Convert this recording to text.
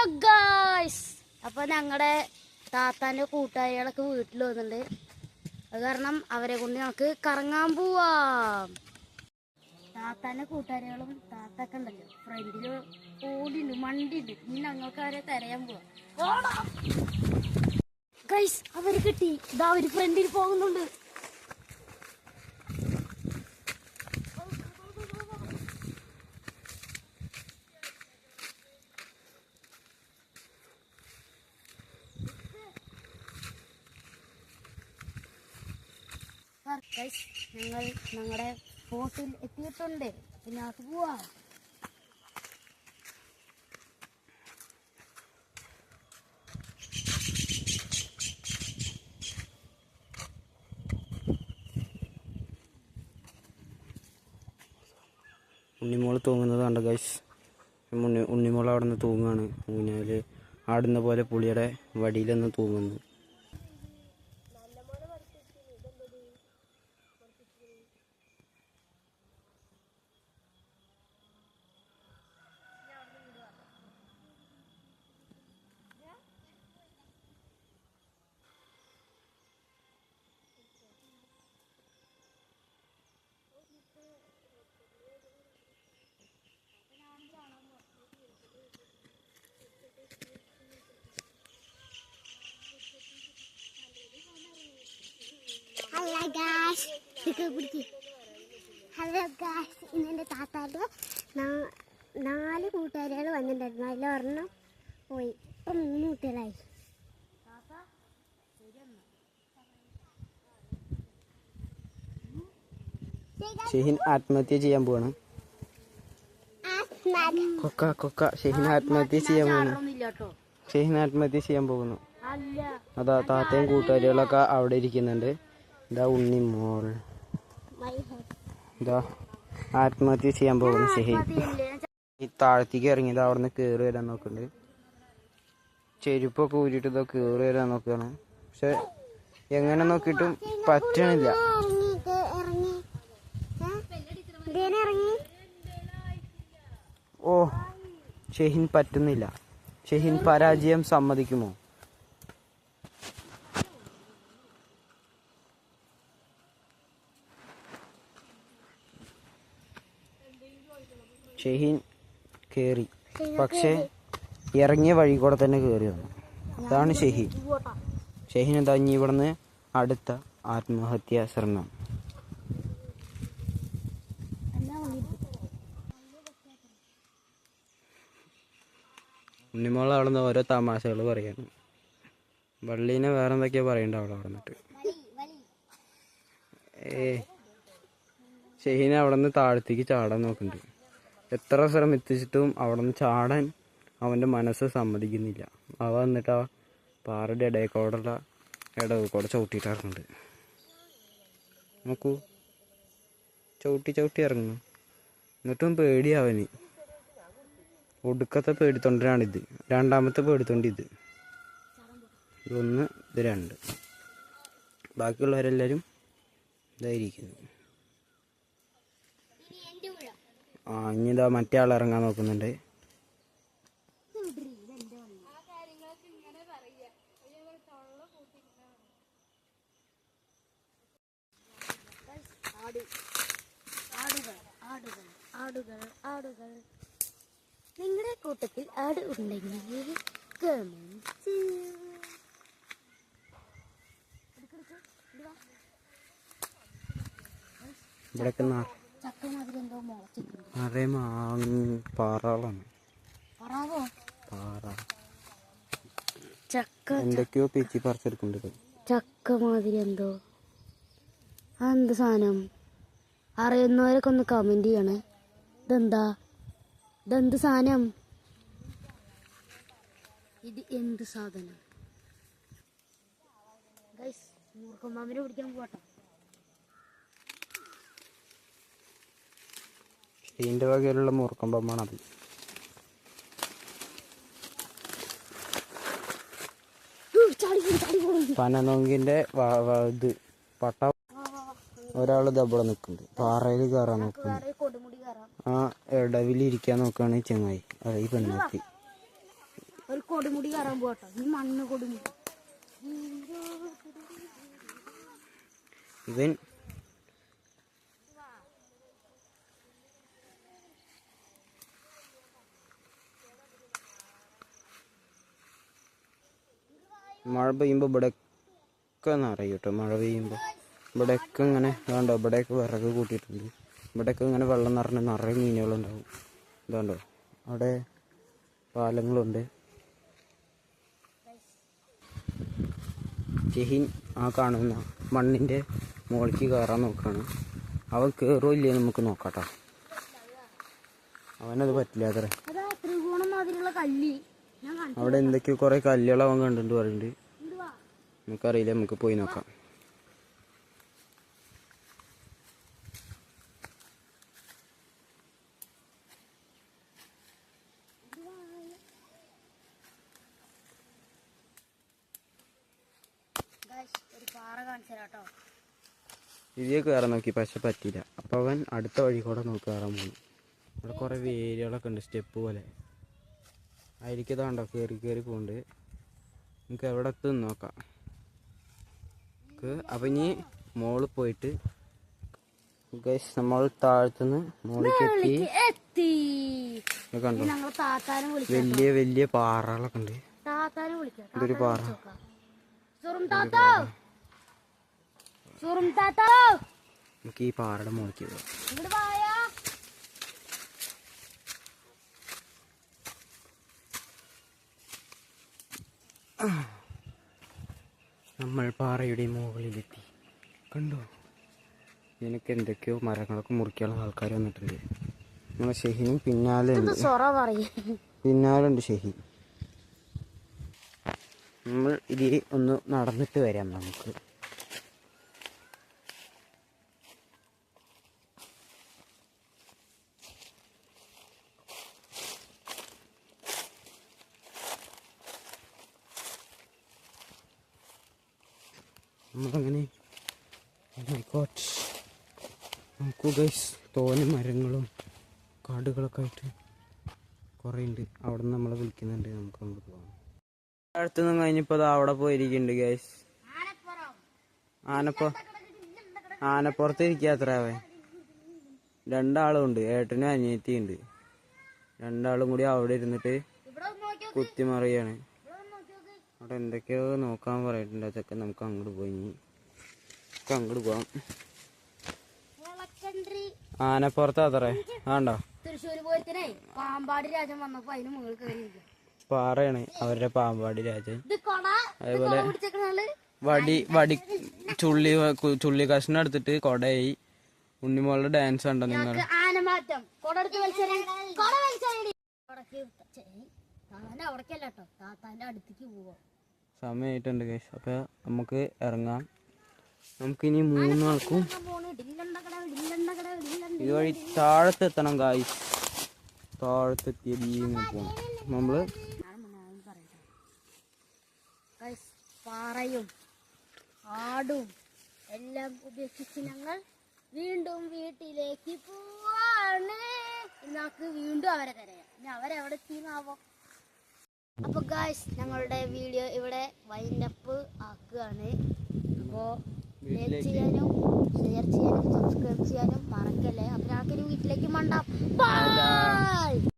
Hello guys, അപ്പോൾ ഞങ്ങളുടെ താത്താൻ്റെ കൂട്ടുകാരികളൊക്കെ വീട്ടിൽ വന്നിട്ടുണ്ട്. അത് കാരണം അവരെ കൊണ്ട് ഞങ്ങൾക്ക് കറങ്ങാൻ പോവാം. താത്താൻ്റെ കൂട്ടുകാരികളും താത്തൊക്കെ ഉണ്ടല്ലോ ഫ്രണ്ടിൽ ഓടിണ്ട് മണ്ടിണ്ട്. ഇനി ഞങ്ങൾക്ക് അവരെ തിരയാൻ പോവാം. ഗായ്സ്, അവർ കിട്ടി. ഇതാ അവർ ഫ്രണ്ടിൽ പോകുന്നുണ്ട്. ഞങ്ങൾ ഞങ്ങളുടെ സ്പോട്ടിൽ എത്തിയിട്ടുണ്ട്. പിന്നെ അത് പോവാം. ഉണ്ണിമോള് തൂങ്ങുന്നത് കണ്ട ഗൈസ്. ഉണ്ണിമോൾ അവിടെ നിന്ന് തൂങ്ങുകയാണ്. ഊഞ്ഞാൽ ആടുന്ന പോലെ പുളിയുടെ വടിയിലൊന്ന് തൂങ്ങുന്നു. ഹലോ ഗായ്സ്, ഇന്നെൻ്റെ താത്താൻ്റെ 4 കൂട്ടുകാരികൾ വന്നിട്ടുണ്ടായിരുന്നു. അതിലൊരെണ്ണം പോയി. ഇപ്പം 3 കുട്ടികളായി. ഷെഹിൻ ആത്മഹത്യ ചെയ്യാൻ പോവാണ്. ഷെഹിൻ ആത്മഹത്യ ചെയ്യാൻ പോകുന്നു. ഷെഹിൻ ആത്മഹത്യ ചെയ്യാൻ പോകുന്നു. അതാ താത്തയും കൂട്ടുകാരികളൊക്കെ അവിടെ ഇരിക്കുന്നുണ്ട്. ഇതാ ഉണ്ണിമോൾ ഇതാ ആത്മഹത്യ ചെയ്യാൻ പോകുന്നു. ഷെഹിൻ ഈ താഴത്തേക്ക് ഇറങ്ങിയത് അവിടെ നിന്ന് കയറി വരാൻ നോക്കുന്നുണ്ട്. ചെരുപ്പൊക്കെ ഊരിയിട്ട് ഇതാ കയറി വരാൻ നോക്കുകയാണ്. പക്ഷെ എങ്ങനെ നോക്കിയിട്ടും പറ്റണില്ല. ഓ, ഷെഹിൻ പറ്റുന്നില്ല. ഷെഹിൻ പരാജയം സമ്മതിക്കുമോ? ഷെഹിൻ കയറി, പക്ഷേ ഇറങ്ങിയ വഴി കൂടെ തന്നെ കയറി വന്നു. അതാണ് ഷെഹിൻ. ഷെഹിൻ എന്താ ഇനി ഇവിടുന്ന് അടുത്ത ആത്മഹത്യാ ശ്രമം. ഉണ്ണിമോൾ അവിടെ നിന്ന് ഓരോ തമാശകൾ പറയാണ്. വള്ളീനെ വേറെ എന്തൊക്കെയാ പറയണ്ട അവിടെ നിന്നിട്ട്. ഷെഹിൻ അവിടെ നിന്ന് താഴത്തേക്ക് ചാടാൻ നോക്കുന്നുണ്ട്. എത്ര ശ്രമിച്ചിട്ടും അവിടെ നിന്ന് ചാടാൻ അവൻ്റെ മനസ്സ് സമ്മതിക്കുന്നില്ല. അവ വന്നിട്ട് ആ പാറയുടെ ഇടയിൽ കൂടെ ചവിട്ടിയിട്ട് ഇറങ്ങുന്നുണ്ട്. നോക്കൂ, ചവിട്ടി ഇറങ്ങുന്നു. എന്നിട്ടും പേടിയാവന്. ഒടുക്കത്തെ പേടിത്തൊണ്ടരാണിത്. രണ്ടാമത്തെ പേടിത്തൊണ്ടിത്. ഇതൊന്ന്, ഇത് 2. ബാക്കിയുള്ളവരെല്ലാവരും ഇതായിരിക്കുന്നു. ഇനി ഇതാ മറ്റേ ആൾ ഇറങ്ങാൻ നോക്കുന്നുണ്ട്. നിങ്ങളുടെ കൂട്ടത്തിൽ ആട് ഉണ്ടെങ്കിൽ കമന്റ്. ഇവിടെയൊക്കെ പാറകളാണ്. എന്തൊക്കെയോ പിച്ചി പറിച്ചെടുക്കുന്നുണ്ട്. ചക്ക മാതിരി എന്തോ. അതെന്ത് സാധനം? അറിയുന്നവരൊക്കെ ഒന്ന് കമന്റ് ചെയ്യണേ. ഇതെന്ത് സാധനം? ഇത് എന്ത് സാധനം? ഗൈസ്, മൂർഖമ്പാമ്പിനെ പിടിക്കാൻ പോട്ടെ. ഇതിൻ്റെ വകയിലുള്ള മൂർഖമ്പാമ്പാണത്. പനനൊങ്കിന്റെ ഇത് പട്ട ഒരാൾ ദബള നിൽക്കുന്നുണ്ട്. പാറയിൽ കയറാൻ നോക്കുന്നുണ്ട്. ആ ഇടവിലിരിക്കാൻ നോക്കുകയാണ് ചെങ്ങായി. ഈ പെണ്ണാക്കി ഒരു കൊടുമുടി കയറാൻ പോട്ടോ. ഈ മണ്ണ് കൊടുമുടി. ഇവൻ മഴ പെയ്യുമ്പോൾ ഇവിടെയൊക്കെ നിറയും കേട്ടോ. മഴ പെയ്യുമ്പോൾ ഇവിടെയൊക്കെ ഇങ്ങനെ വേണ്ടോ, ഇവിടെയൊക്കെ വിറക് കൂട്ടിയിട്ടുണ്ട്. ഇവിടെയൊക്കെ ഇങ്ങനെ വെള്ളം നിറഞ്ഞ് നിറയെ മീനുകളുണ്ടാവും. ഇതുണ്ടോ അവിടെ പാലങ്ങളുണ്ട്. ഷെഹീൻ ആ കാണുന്ന മണ്ണിൻ്റെ മുകളിലേക്ക് കയറാൻ നോക്കുകയാണ്. അവൻ കയറുമോ ഇല്ലേ നമുക്ക് നോക്കാട്ടോ. അവനത് പറ്റില്ല അത്ര. അവിടെ എന്തൊക്കെയോ കുറെ കല്ലുകൾ അവൻ കണ്ടിട്ട് പറയുന്നുണ്ട്. നമുക്കറിയില്ല, നമുക്ക് പോയി നോക്കാം. ഒരു പാറ കാണിച്ചു തരാട്ടോ. ഇതിൽ കയറാൻ നോക്കി പക്ഷെ പറ്റിയില്ല. അപ്പം അവൻ അടുത്ത വഴി കൂടെ നോക്കി കയറാൻ പോകുന്നു. അവിടെ കുറേ വേരുകളൊക്കെ ഉണ്ട്, സ്റ്റെപ്പ് പോലെ. ആയിരിക്കതാണ്ടോ കയറി കയറി പോകുന്നുണ്ട്. നമുക്ക് എവിടെ എത്തും നോക്കാം. അപ്പം ഇനി മോളിൽ പോയിട്ട് ഗൈസ് നമ്മൾ താഴത്തുനിന്ന് മോളിലേക്ക് എത്തി. കണ്ടോ വലിയ വലിയ പാറകളൊക്കെ ഉണ്ട്. ഇതൊരു പാറ. നമുക്ക് ഈ പാറയുടെ മുകളിലേക്ക് പോകാം. നമ്മൾ പാറയുടെ മുകളിലെത്തി. കണ്ടോ, നിനക്ക് എന്തൊക്കെയോ മരങ്ങളൊക്കെ മുറിക്കാനുള്ള ആൾക്കാർ വന്നിട്ടുണ്ട്. നമ്മളെ ഷെഹീനും പിന്നാലെ ഉണ്ട് ഷെഹീൻ. നമ്മൾ ഇതിൽ ഒന്ന് നടന്നിട്ട് വരാം. നമുക്ക് നമ്മളങ്ങനെ നമുക്ക് ഗൈസ് തോനെ മരങ്ങളും കാടുകളൊക്കെ ആയിട്ട് കുറേ ഉണ്ട്. അവിടെ നിന്ന് നമ്മളെ വിളിക്കുന്നുണ്ട്. നമുക്ക് അങ്ങോട്ട് പോകാം. അടുത്തൊന്നും കഴിഞ്ഞപ്പോൾ അവിടെ പോയിരിക്കുന്നുണ്ട് ഗൈസ്. ആനപ്പുറത്ത് ഇരിക്കുക അത്ര. അവൻ രണ്ടാളും ഉണ്ട്, ഏട്ടനും അനിയത്തിയും ഉണ്ട്. രണ്ടാളും കൂടി അവിടെ ഇരുന്നിട്ട് കുത്തിമറിയാണ്. അവിടെ എന്തൊക്കെയോ നോക്കാൻ പറഞ്ഞിട്ടുണ്ട് അതൊക്കെ. നമുക്ക് അങ്ങോട്ട് പോയി അങ്ങോട്ട് പോവാം. ആനപ്പുറത്ത് അത്രേ വേണ്ടോ. പാറയാണ് അവരുടെ പാമ്പാടി രാജൻ. അതേപോലെ വടി ചുള്ളി കഷ്ണം എടുത്തിട്ട് കൊടയായി. ഉണ്ണിമോളുടെ ഡാൻസ് ഉണ്ടോ നിങ്ങൾ? സമയമായിട്ടുണ്ട് ഗൈസ്. അപ്പൊ നമുക്ക് ഇറങ്ങാം. നമുക്കിനി മൂന്നാൾക്കും ഇതുവഴി താഴത്തെത്തണം ഗൈസ്. താഴത്തെത്തിയ പോകണം നമ്മള്. പാറയും ആടും എല്ലാം ഉപേക്ഷിച്ച് ഞങ്ങൾ വീണ്ടും വീട്ടിലേക്ക് പോവാണ്. ഇന്നാക്ക് വീണ്ടും അവരെ തരാം. ഇനി അവരെവിടെ എത്തിയെന്നാവോ. അപ്പൊ ഗായ്സ് ഞങ്ങളുടെ വീഡിയോ ഇവിടെ വൈൻഡപ്പ് ആക്കുകയാണ്. അപ്പോൾ ലൈക്ക് ചെയ്യാനും ഷെയർ ചെയ്യാനും സബ്സ്ക്രൈബ് ചെയ്യാനും മറക്കല്ലേ. അപ്പൊ ഞങ്ങൾക്ക് വീട്ടിലേക്ക് മണ്ടാം. ബൈ.